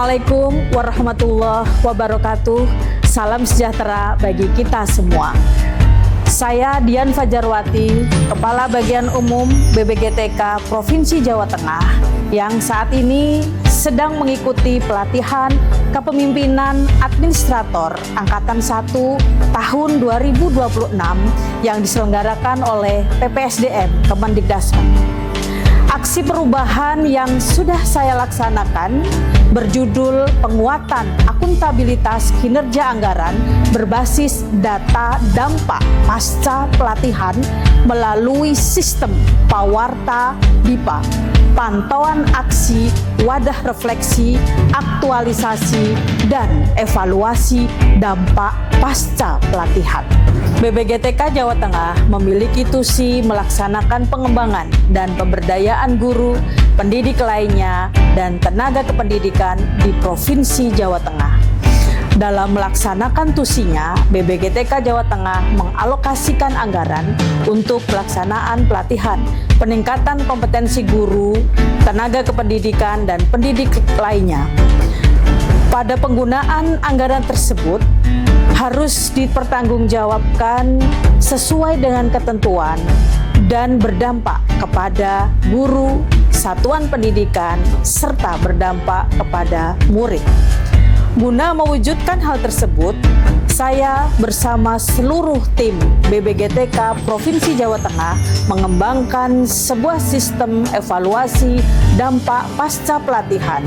Assalamualaikum warahmatullahi wabarakatuh. Salam sejahtera bagi kita semua. Saya Dian Fajarwati, Kepala Bagian Umum BBGTK Provinsi Jawa Tengah, yang saat ini sedang mengikuti pelatihan kepemimpinan administrator Angkatan 1 tahun 2026 yang diselenggarakan oleh PPSDM Kemendikbudristek. Aksi perubahan yang sudah saya laksanakan berjudul penguatan akuntabilitas kinerja anggaran berbasis data dampak pasca pelatihan melalui sistem Pawarta DIPA, pantauan aksi, wadah refleksi, aktualisasi, dan evaluasi dampak pasca pelatihan. BBGTK Jawa Tengah memiliki tusi melaksanakan pengembangan dan pemberdayaan guru, pendidik lainnya, dan tenaga kependidikan di Provinsi Jawa Tengah. Dalam melaksanakan tusinya, BBGTK Jawa Tengah mengalokasikan anggaran untuk pelaksanaan pelatihan, peningkatan kompetensi guru, tenaga kependidikan, dan pendidik lainnya. Pada penggunaan anggaran tersebut, harus dipertanggungjawabkan sesuai dengan ketentuan dan berdampak kepada guru, satuan pendidikan, serta berdampak kepada murid. Guna mewujudkan hal tersebut, saya bersama seluruh tim BBGTK Provinsi Jawa Tengah mengembangkan sebuah sistem evaluasi dampak pasca pelatihan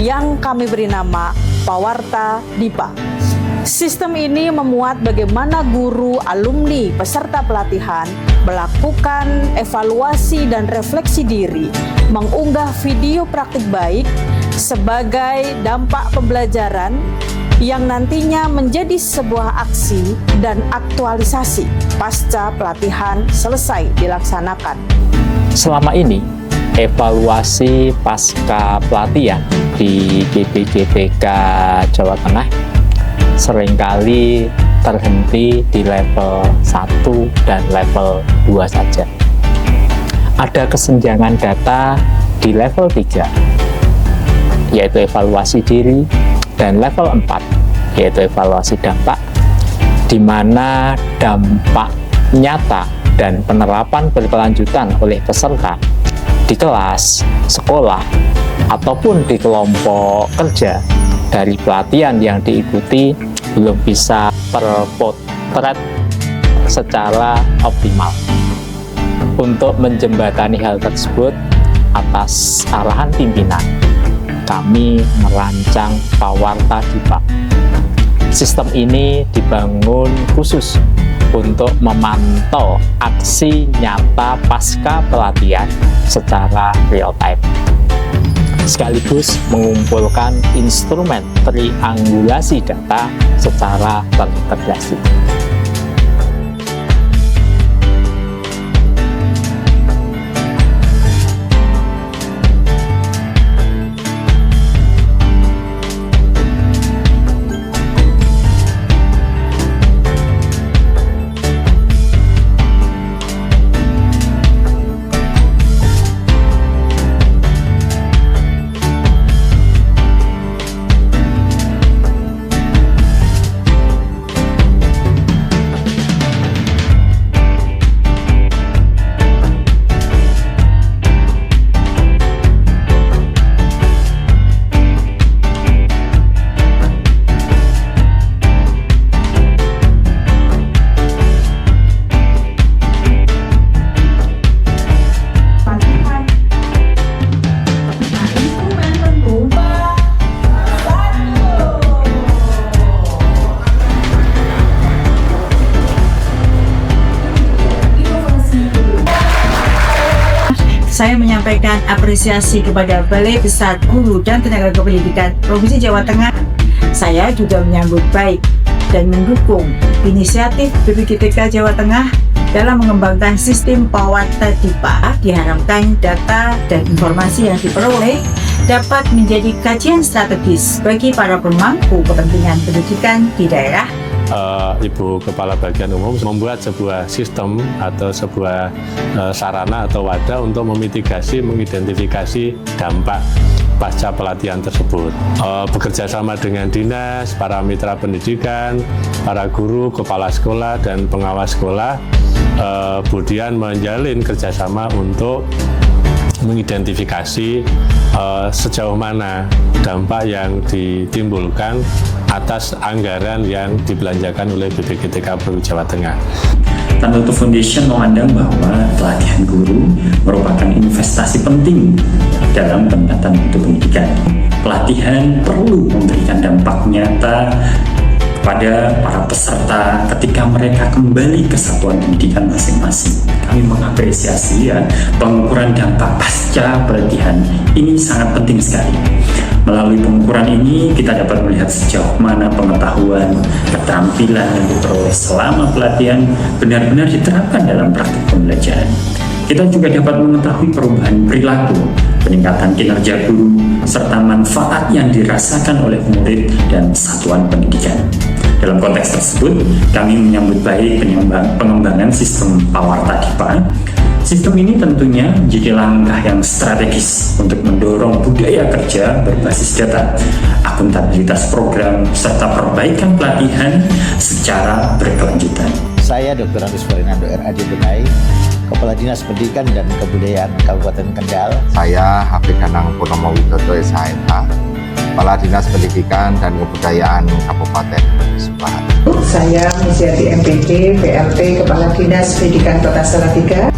yang kami beri nama Pawarta DIPA. Sistem ini memuat bagaimana guru, alumni, peserta pelatihan melakukan evaluasi dan refleksi diri, mengunggah video praktik baik sebagai dampak pembelajaran yang nantinya menjadi sebuah aksi dan aktualisasi pasca pelatihan selesai dilaksanakan. Selama ini, evaluasi pasca pelatihan di BBGTK Jawa Tengah seringkali terhenti di level 1 dan level 2 saja. Ada kesenjangan data di level 3, yaitu evaluasi diri, dan level 4, yaitu evaluasi dampak, di mana dampak nyata dan penerapan berkelanjutan oleh peserta di kelas, sekolah, ataupun di kelompok kerja dari pelatihan yang diikuti belum bisa terpotret secara optimal. Untuk menjembatani hal tersebut, atas arahan pimpinan, kami merancang Pawarta DIPA. Sistem ini dibangun khusus untuk memantau aksi nyata pasca pelatihan secara real time, sekaligus mengumpulkan instrumen triangulasi data secara terintegrasi. Saya menyampaikan apresiasi kepada Balai Besar Guru dan Tenaga Kependidikan Provinsi Jawa Tengah. Saya juga menyambut baik dan mendukung inisiatif BBGTK Jawa Tengah dalam mengembangkan sistem Pawarta DIPA. Diharapkan data dan informasi yang diperoleh dapat menjadi kajian strategis bagi para pemangku kepentingan pendidikan di daerah. Ibu Kepala Bagian Umum membuat sebuah sistem atau sebuah sarana atau wadah untuk memitigasi, mengidentifikasi dampak pasca pelatihan tersebut. Bekerja sama dengan dinas, para mitra pendidikan, para guru, kepala sekolah, dan pengawas sekolah, kemudian menjalin kerjasama untuk mengidentifikasi sejauh mana dampak yang ditimbulkan atas anggaran yang dibelanjakan oleh BPGTK Provinsi Jawa Tengah. Tandoto Foundation memandang bahwa pelatihan guru merupakan investasi penting dalam peningkatan mutu pendidikan. Pelatihan perlu memberikan dampak nyata kepada para peserta ketika mereka kembali ke satuan pendidikan masing-masing. Kami mengapresiasi pengukuran dampak pasca pelatihan ini sangat penting sekali. Melalui pengukuran ini kita dapat melihat sejauh mana pengetahuan, keterampilan yang diperoleh selama pelatihan benar-benar diterapkan dalam praktik pembelajaran. Kita juga dapat mengetahui perubahan perilaku, peningkatan kinerja guru, serta manfaat yang dirasakan oleh murid dan satuan pendidikan. Dalam konteks tersebut, kami menyambut baik pengembangan sistem Pawarta Dipa. Sistem ini tentunya menjadi langkah yang strategis untuk mendorong budaya kerja berbasis data, akuntabilitas program, serta perbaikan pelatihan secara berkelanjutan. Saya Dr. Andes Fernando R.A.D. Benai, Kepala Dinas Pendidikan dan Kebudayaan Kabupaten Kendal. Saya Hafid Danang Purnomo Widodo SHMH, Kepala Dinas Pendidikan dan Kebudayaan Kabupaten Subang. Saya Miziati MPD, PLT Kepala Dinas Pendidikan Kota Salatiga.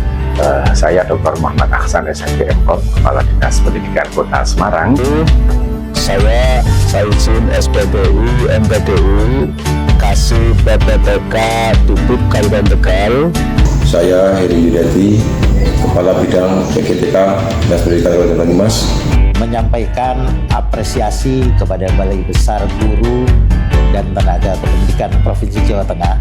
Saya Dr. Muhammad Ahsan SHMK, Kepala Dinas Pendidikan Kota Semarang. Saya Saizin SPBU MPDU Kasih PPTK Dubuk Kabupaten Tegal. Saya Heri Yudhati, Kepala Bidang PGTK Dinas Pendidikan Kabupaten Banyumas, menyampaikan apresiasi kepada Balai Besar Guru dan Tenaga Kependidikan Provinsi Jawa Tengah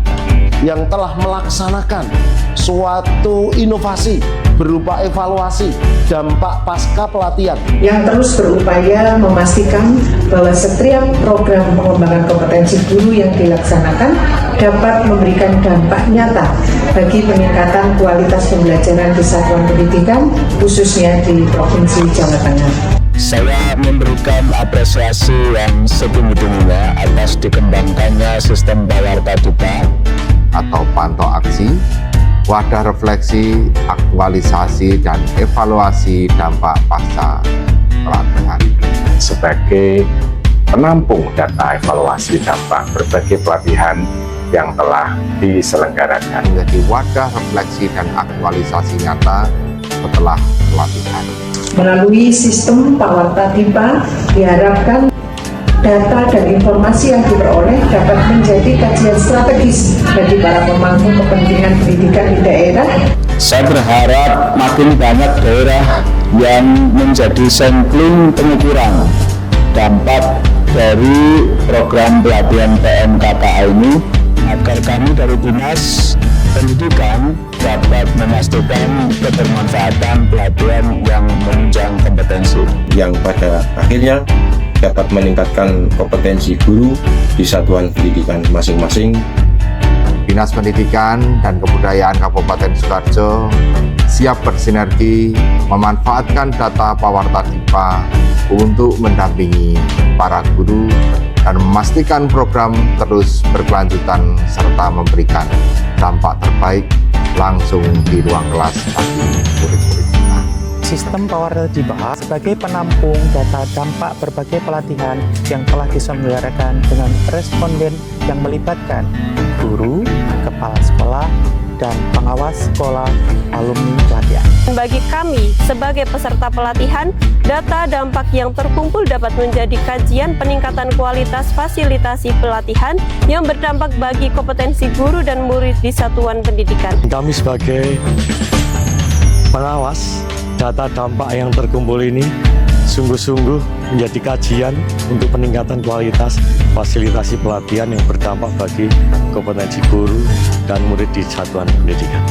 yang telah melaksanakan suatu inovasi berupa evaluasi dampak pasca pelatihan, yang terus berupaya memastikan bahwa setiap program pengembangan kompetensi guru yang dilaksanakan dapat memberikan dampak nyata bagi peningkatan kualitas pembelajaran di satuan pendidikan, khususnya di Provinsi Jawa Tengah. Saya memberikan apresiasi yang setinggi-tingginya atas dikembangkannya sistem Pawarta Dipa atau pantau aksi, wadah refleksi, aktualisasi, dan evaluasi dampak pasca pelatihan. Sebagai penampung data evaluasi dampak berbagai pelatihan yang telah diselenggarakan. Menjadi wadah refleksi dan aktualisasi nyata setelah pelatihan. Melalui sistem Pawarta Dipa diharapkan data dan informasi yang diperoleh dapat menjadi kajian strategis bagi para pemangku kepentingan pendidikan di daerah. Saya berharap makin banyak daerah yang menjadi sampling pengukuran dampak dari program pelatihan PMKKA ini, agar kami dari Dinas Pendidikan dapat memastikan kebermanfaatan pelatihan yang menunjang kompetensi, yang pada akhirnya dapat meningkatkan kompetensi guru di satuan pendidikan masing-masing. Dinas Pendidikan dan Kebudayaan Kabupaten Sukoharjo siap bersinergi memanfaatkan data Pawarta Dipa untuk mendampingi para guru dan memastikan program terus berkelanjutan serta memberikan dampak terbaik langsung di ruang kelas bagi murid-murid kita. Sistem Pawarta Dipa sebagai penampung data dampak berbagai pelatihan yang telah diselenggarakan dengan responden yang melibatkan guru, kepala sekolah, dan pengawas sekolah alumni pelatihan. Bagi kami sebagai peserta pelatihan, data dampak yang terkumpul dapat menjadi kajian peningkatan kualitas fasilitasi pelatihan yang berdampak bagi kompetensi guru dan murid di satuan pendidikan. Kami sebagai pengawas data dampak yang terkumpul ini sungguh-sungguh menjadi kajian untuk peningkatan kualitas fasilitasi pelatihan yang berdampak bagi kompetensi guru dan murid di satuan pendidikan.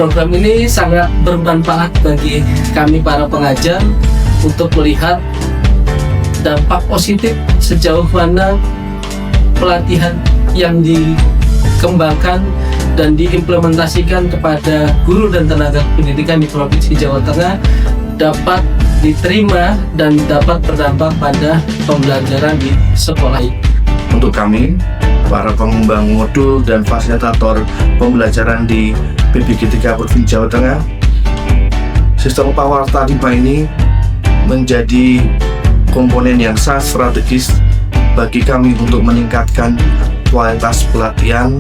Program ini sangat bermanfaat bagi kami para pengajar untuk melihat dampak positif sejauh mana pelatihan yang dikembangkan dan diimplementasikan kepada guru dan tenaga pendidikan di Provinsi Jawa Tengah dapat diterima dan dapat berdampak pada pembelajaran di sekolah ini. Untuk kami, para pengembang modul dan fasilitator pembelajaran di BBG3 Provinsi Jawa Tengah, sistem Pawarta DIPA ini menjadi komponen yang sangat strategis bagi kami untuk meningkatkan kualitas pelatihan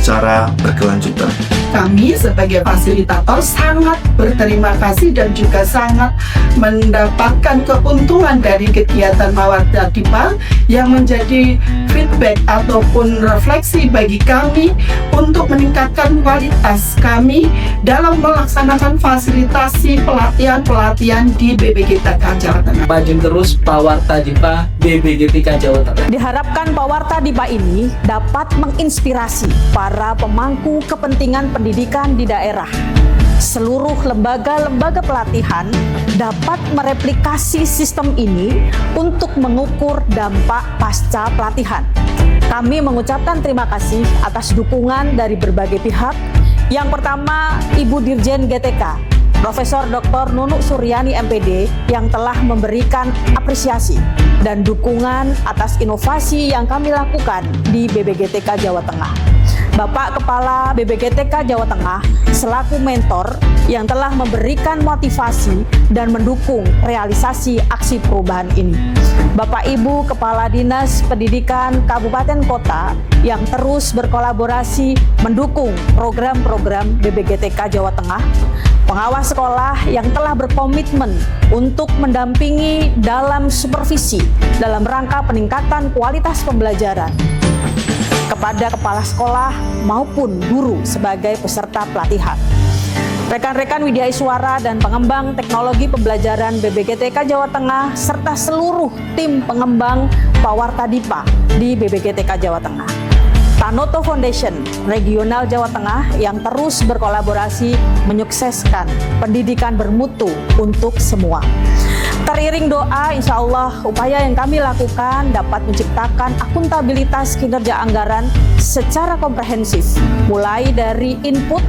secara berkelanjutan. Kami sebagai fasilitator sangat berterima kasih dan juga sangat mendapatkan keuntungan dari kegiatan Pawarta DIPA yang menjadi feedback ataupun refleksi bagi kami untuk meningkatkan kualitas kami dalam melaksanakan fasilitasi pelatihan-pelatihan di BBG3 Jawa Tengah. Maju terus Pawarta DIPA BBG3 Jawa Tengah. Diharapkan Pawarta DIPA ini dapat menginspirasi para pemangku kepentingan pendidikan di daerah. Seluruh lembaga-lembaga pelatihan dapat mereplikasi sistem ini untuk mengukur dampak pasca pelatihan. Kami mengucapkan terima kasih atas dukungan dari berbagai pihak. Yang pertama, Ibu Dirjen GTK, Profesor Dr. Nunuk Suryani MPD yang telah memberikan apresiasi dan dukungan atas inovasi yang kami lakukan di BBG3 Jawa Tengah. Bapak Kepala BBG3 Jawa Tengah selaku mentor yang telah memberikan motivasi dan mendukung realisasi aksi perubahan ini. Bapak Ibu Kepala Dinas Pendidikan Kabupaten Kota yang terus berkolaborasi mendukung program-program BBG3 Jawa Tengah, pengawas sekolah yang telah berkomitmen untuk mendampingi dalam supervisi dalam rangka peningkatan kualitas pembelajaran, kepada kepala sekolah maupun guru sebagai peserta pelatihan. Rekan-rekan Widya Iswara dan pengembang teknologi pembelajaran BBG3 Jawa Tengah serta seluruh tim pengembang Pawarta DIPA di BBG3 Jawa Tengah. Tanoto Foundation Regional Jawa Tengah yang terus berkolaborasi menyukseskan pendidikan bermutu untuk semua. Teriring doa, insya Allah upaya yang kami lakukan dapat menciptakan akuntabilitas kinerja anggaran secara komprehensif, mulai dari input,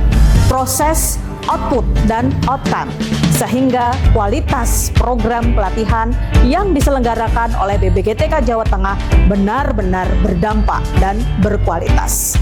proses, output, dan outcome, sehingga kualitas program pelatihan yang diselenggarakan oleh BBG3 Jawa Tengah benar-benar berdampak dan berkualitas.